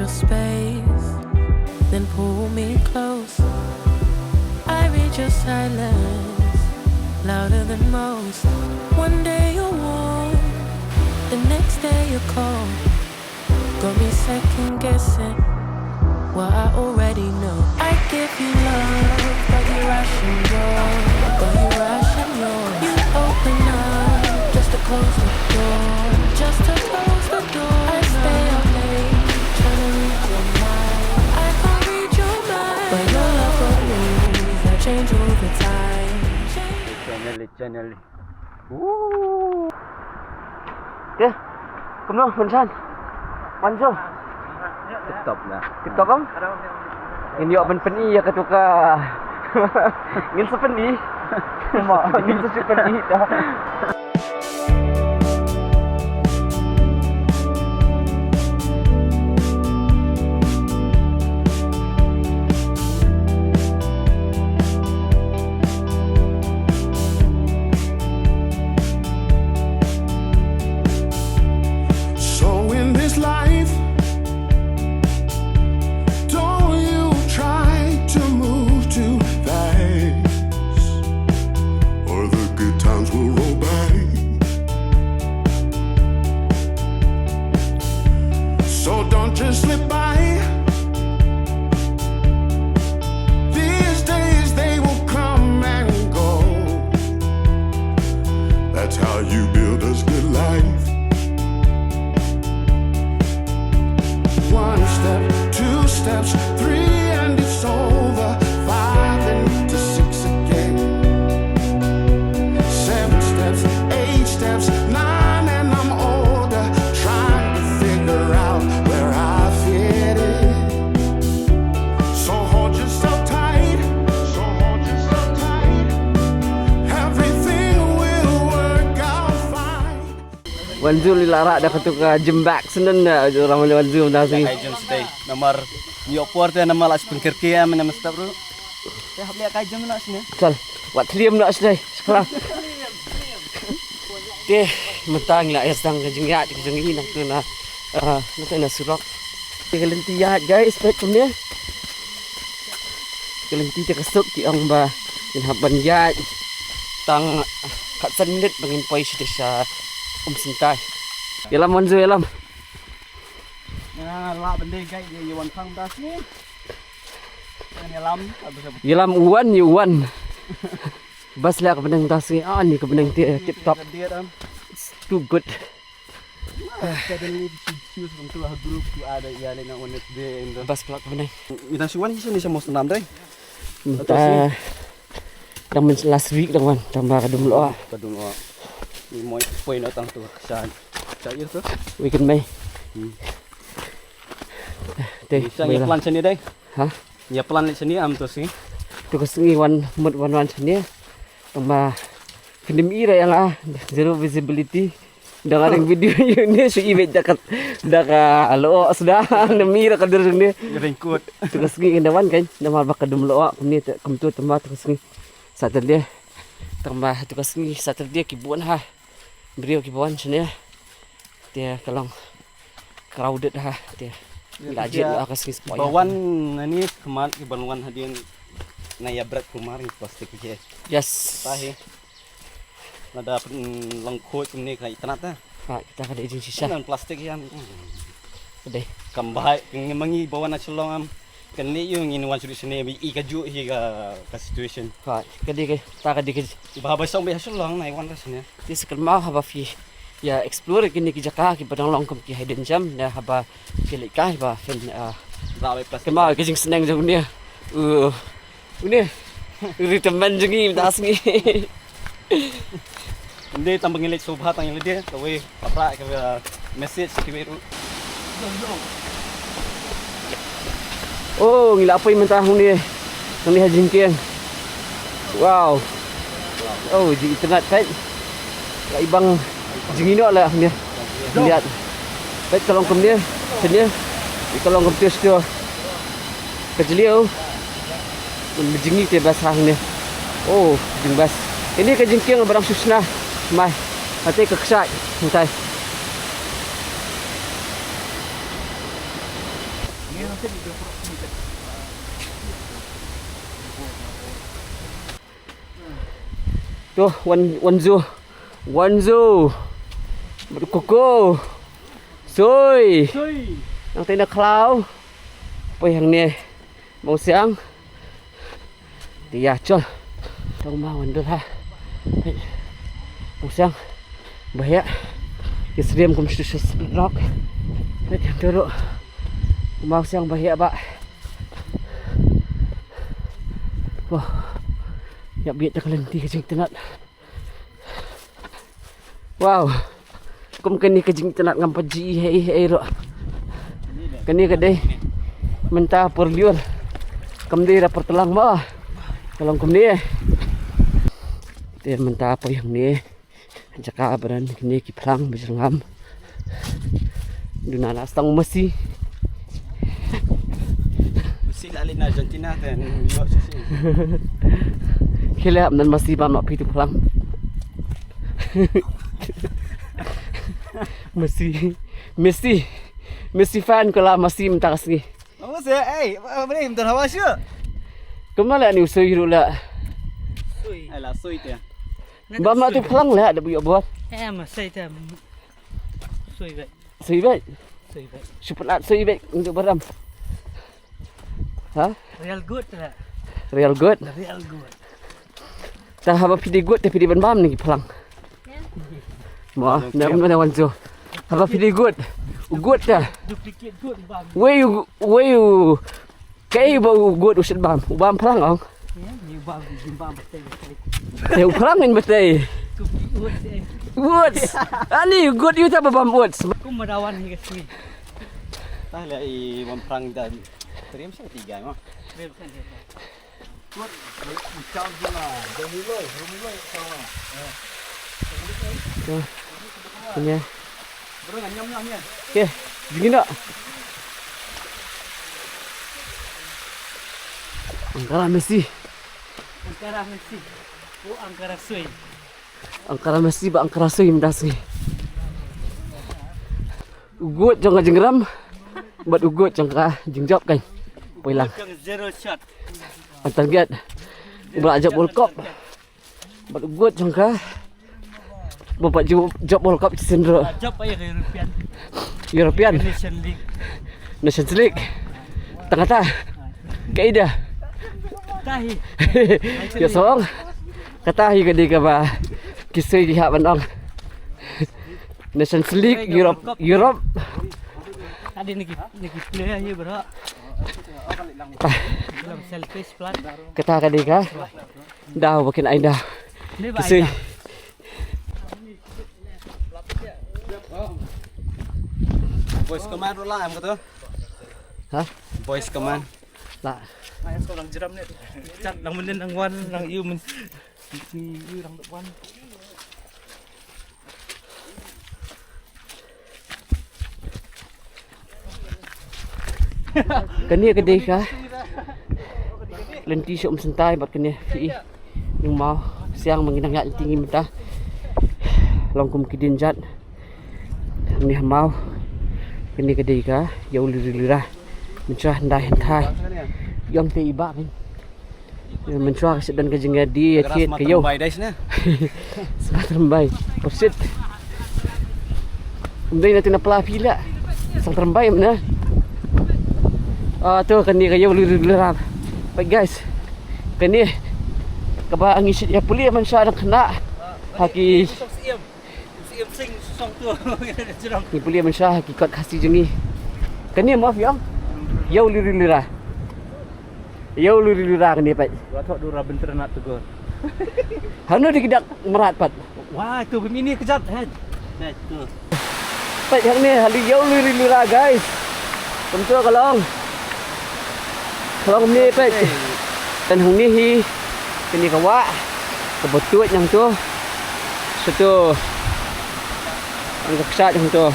your space, then pull me close. I read your silence, louder than most. One day you're warm, the next day you're cold. Got me second guessing what I already know. I give you love, but you ration yours. But you ration yours. You open up just to close the door. Just to close the door. I stay up late, trying to read your mind. I can't read your mind, but your love got moves that change over time. Channel. Kìa, cầm luôn, mình sang. Bắn chưa? TikTok dah. TikTok không? Ini awak peni ya ketuka. Ngin sepeni. Mak, ngin sepeni dah. Wanzul lara dah ketuka jembak senen dah orang boleh wanzul dah sini. Kaijum sedai. Nomor nyopor tu nama las pengkerkia nama staf tu. Saya lihat kaijum nak sini. Sal, buat triam nak sedai sekarang. Teh mentang lah ya sedang kejenggat kejenggi nak tu nak nak surak. Kelenti ya guys, baik punya. Kelenti dia kesuk di angba. Inhaban ya tang kat senit bangin poi sedesa. Sintai. Yalam Wanzu yalam. Nah, lah benda guys dia Yuan Kang dah sini. Yalam Uwan. Bas lah ke benang tas ni. Ni ke benang tip top. It's too good. Suddenly choose untuk group tu ada ia lena Wednesday. Bas pula ke benang. Kita suan sini sama senam deh. Dah last week dah wan. Tambah kadung loa. Ni moi poin datang tu kesan. Cair tu. Weekend Mei. Teh. Saya plan sini deh. Ha? Ya plan sini am tu sih. Tu kesengi wan sini. Tambah kena mira yang zero visibility. Dah ada video ni si ibet dah alo sudah mira kader ni. Ringkut. Tu kesengi kena wan kan. Dah mal bakadum loa ni tu tambah tu kesengi. Saturday. Tambah tu kesengi Saturday kibuan ha. Beliau kibuan sini. Dia kalau crowded ha dia. Lajit lah kesengi sepoi. Bawan ni kemarin kibanuan hadian naya berat kemarin plastik je. Yes. Tahi. Ada lengkut ni kayak tanah Ha, kita ada izin sisa. Kan plastik yang. Deh. Kambai mengi bawa nak celong am. Kan ni yung inuwan sudi sini bi kaju higa ka situation. Ha, kadi tak kadi. Bahaba song bi celong nai wan rasanya. Di sekelma haba fi ya explore kini ki jaka ki padang longkom ki hidden gem na haba kilik kai ba fin Rawe plastik. kema ki jing seneng jong ni. Ini teman jengi tas ni. Hindi tambang ngilit subhat ang ngilit dia. Tawi papra ke message kibiru. Oh, ngila apa yang mentah ni? Ni hajingkian. Wow. Oh, di internet kan. Lah ibang jingino lah dia. Lihat. Baik tolong kem dia. Sini. Tolong kem test tu. Kecilio. Menjingi ke basah ni. Oh, jing bas. Ini kejingkian barang susna. Mai. Hati keksat. Entai. Tuh, Wanzu. Berkuku. Soy. Yang tenda klau. Apa yang ni? Mau siang. Dia col. Tahu mau ndul ha. Mau siang. Bahaya. Kesedem kum speed rock. Yang dulu. Mau siang bahaya, Pak. Wah. Ya biar tak lenti kejing tenat. Wow. Kum kini kejing tenat ngam paji hei ro. Kini kedai mentah perliur. Kum dia dapat telang bah. Tolong kum ni. Dia mentah apa yang ni. Jaka beran kini kiplang berjengam. Duna nastang mesti. Mesti alin Argentina dan New York sih. Kila nan masih mak pitu pulang. Messi fan kalau masih minta kasih. Oh saya, apa ni? Minta hawa sih. Kemana ni usai rula? Alah, sui tu. Bama tu pulang lah ada buat. Mas saya tu sui baik. Sui baik. Sui baik. Cepat sui baik untuk beram. Ha? Real good tak? Real good. Real good. Dah apa pidi good tapi di bam ni pulang. Wah, nak mana wanzo. Apa pidi good? Good dah. Duplicate good bam. Where you kay bau good usir bam. Bam pulang ong. Ya, ni bam betul. Saya pulang min betul. Good. Woods. Ani good you tak bam woods. Aku merawan ni kesini. Tah lihat one perang dan terima saya 3 mah. Punya. Bro, nyam ya. Okey, begini tak? Angkara Messi. Angkara Messi. Oh, Angkara Sui. Angkara Messi ba Angkara Sui mendasi. Ugut jangan jengram. Buat ugut jangan jengjop kan. Pulang. Zero shot. Target. Berajak World Cup. Buat ugut jangan. Bapak job World Cup sendiri. Job aja ke European Nation League. Nations League. Tengah-tengah. Kaida. Tahi. Ya song. Kata hi gadi ka ba? Kisay diha banong. Nations League Europe. Tadi niki play aja bro. Belum selfish plan. Kata kadi ka. Dah bikin ai dah. Ni Kisay. Voice command lah am kata. Ha? Voice command. Lah. Ayah seorang jeram ni. Cat lang menin ang one lang you men. You lang one. Kani kadi ka. Lenti syok sentai bat kani fi. Yung mau siang menginang ya tinggi mita. Longkum kidin jat. Ni mau. Kani kadi ka. Yau lirah. Mencah ndai hentai. Yang te iba kan. Mencah kesedan ke jengadi ya cit ke yau. By days na. Sangat rembai. Persit. Kemudian nanti nak pelah pila. Sang terembai mana? Ah tu kani ke yau lirah. Baik guys. Kani kaba angisit ya puli man siya nak kena. Haki Siem sing song tu. Jeram. ni puli man siya haki kot kasih jengi. Kani maaf yang. Yau lirah. Yau lirah kani pak. Watok dura bentar nak tegur. Hanu dikidak merat pat. Wah, tu ini kejap. Nah, tu. Pak yang ni hali yau lirah guys. Tentu kalong. Kalong ni pak. Dan hang ni hi kini kawa. Kebetut yang tu. Satu. Ang kaksat yang tu.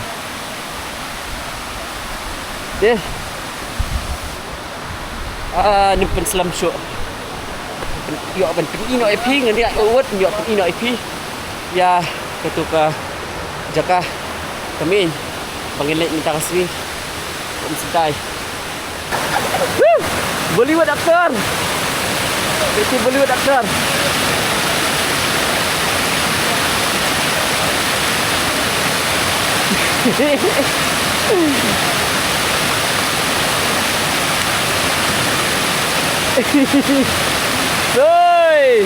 Deh. Ni penselam syuk. Yo ban ino IP ngani awat yo ino IP. Ya ketuka jaka kami pangilit minta kasih. Kumsitai. Bollywood actor. Itu Bollywood actor. Oi.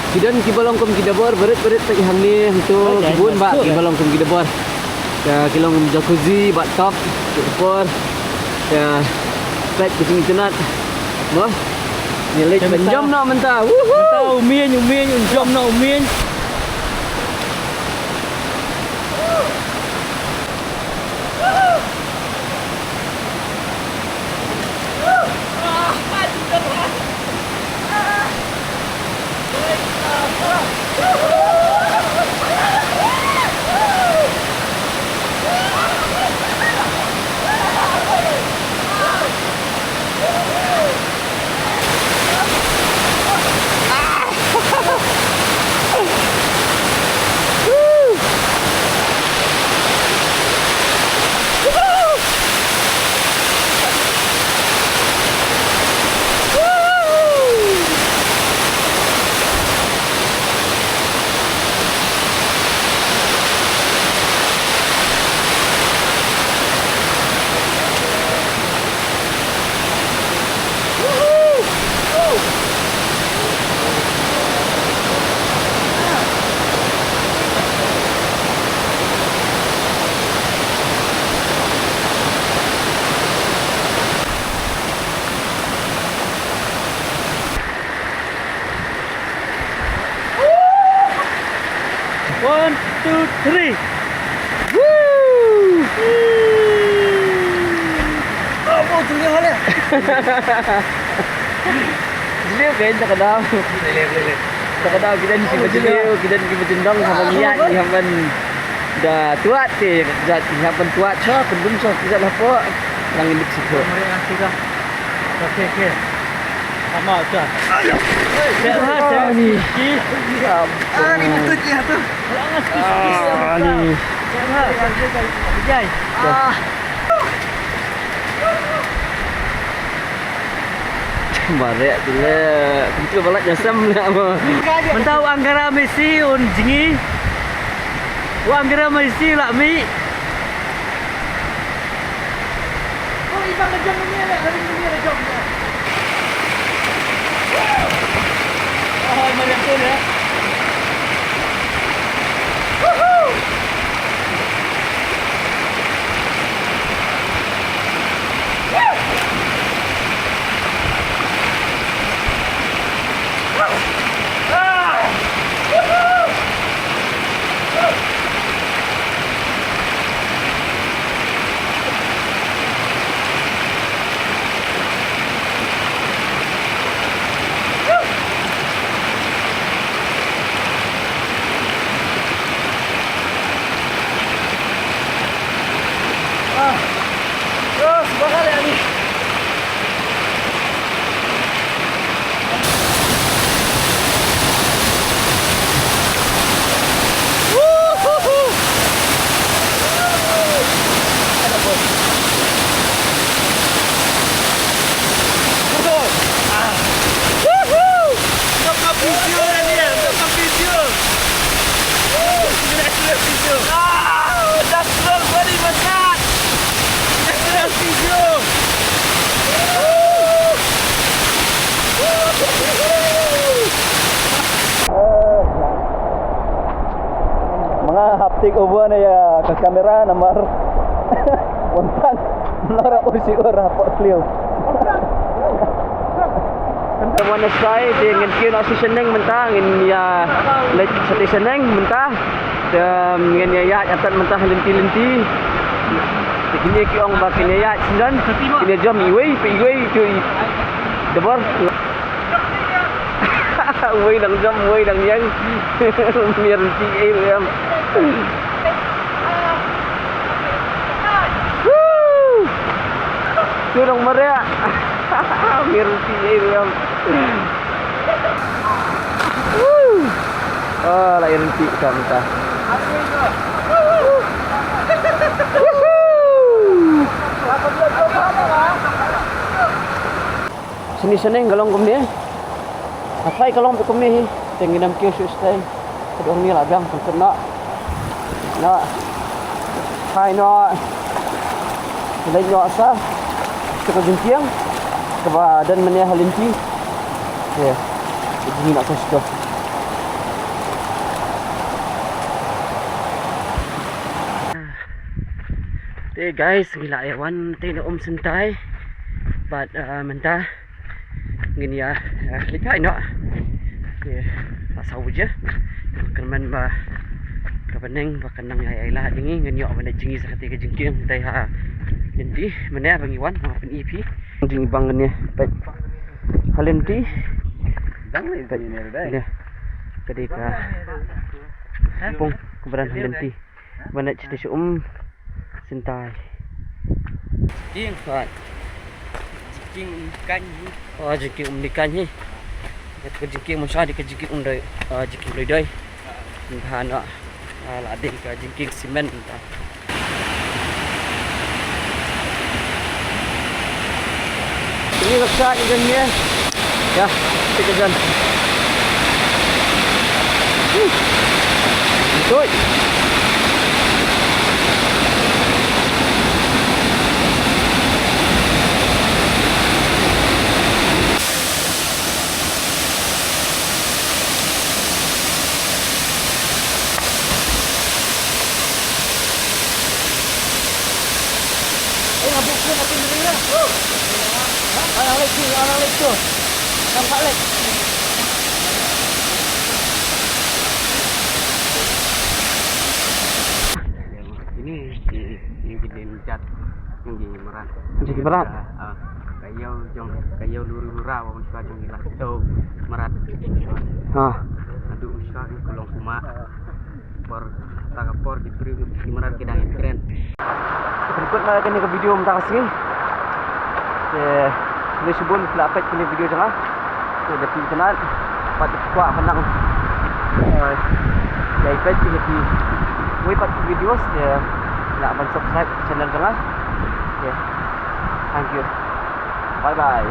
Kidan kibalong kum kidabor berit-berit tak hamni untuk kebun bak kibalong kum kidabor. Ya kilong jacuzzi bathtub kidabor. Ya pet kucing tenat. Boh. Nilai benjam nak mentah. Mentah umin jom nak umin. One, two, three. Woo! Oh, mau tunggu hal ya? Jeliu kan tak ada. Tak ada kita ni simpan jeliu, kita ni simpan jendong sampai lihat ni sampai dah tuat teh, dah sampai tuat so, pendum so kita lapor lang indik situ. Mereka sudah. Okey. Sama aja. Sehat ni. Ni betul dia tu. Ni. Jai. Barek tu lah. Kita balak jasam lah. Mentau Anggara Messi un jingi. Anggara Messi lah mi. Oh, ibang jom ni lah, hari ni lah jom. Oh, macam tu ya. Terus bakal ya ni. Mga haptik over na ya ke kamera nomor Montan Nora usi ora portfolio. Mana saya dengan kira nasi seneng mentah dengan ya sate seneng mentah dengan ya atas mentah lenti-lenti. Kini kiong bakin ya sindan kini jam iwei tu debor. Uy đằng dâm, uy đằng nhân. Miền chị em em. Chưa đồng mất đấy ạ. Miền chị em em. Lại chị cầm ta. Sini-sini galong kumni. Asai galong kumni. Tingin nam kyo stay. Kedong ni lagang kena. Na. Hai no. Lấy nhỏ sa. Cho jengkiang. Keba dan menia halinti. Ya. Ini nak kasih. Hey guys, gila ewan tayo na sentay. But menta ngini ya likai no. Okay, pasau je. Kerman ba kapaneng ba kanang ay la dingi ngini o mana jingi sa katiga jingking tay ha. Nanti mana bang iwan mga pen EP. Jingi bang ngini pet. Halenti. Dang ni tayo ni dai. Kadi ka. Pung keberan halenti. Mana cerita sentai. Jiking Pak. Jiking ikan. Oh, jiking ikan ni. Ke jiking masa di ke jiking undai jiking ledai. Entah nak lading ke jiking simen entah. Ini raksa ikan ni. Ya, kita jalan. Tuh. Orang lek tu. Nampak lek. Ini gede cat yang di merat. Jadi merat. Kayu luru-lura wong suka jengila. Tuh merat. Aduh usah ni kolong kuma. Por diberi di merat kedang keren. Berikut lagi ni ke video mentang sini. Boleh sebut pelapet punya video jangan. Dah pergi kenal. Patut kuat menang. Dah ikut jadi. Boleh patut video dia nak subscribe channel jangan. Okay. Thank you. Bye bye.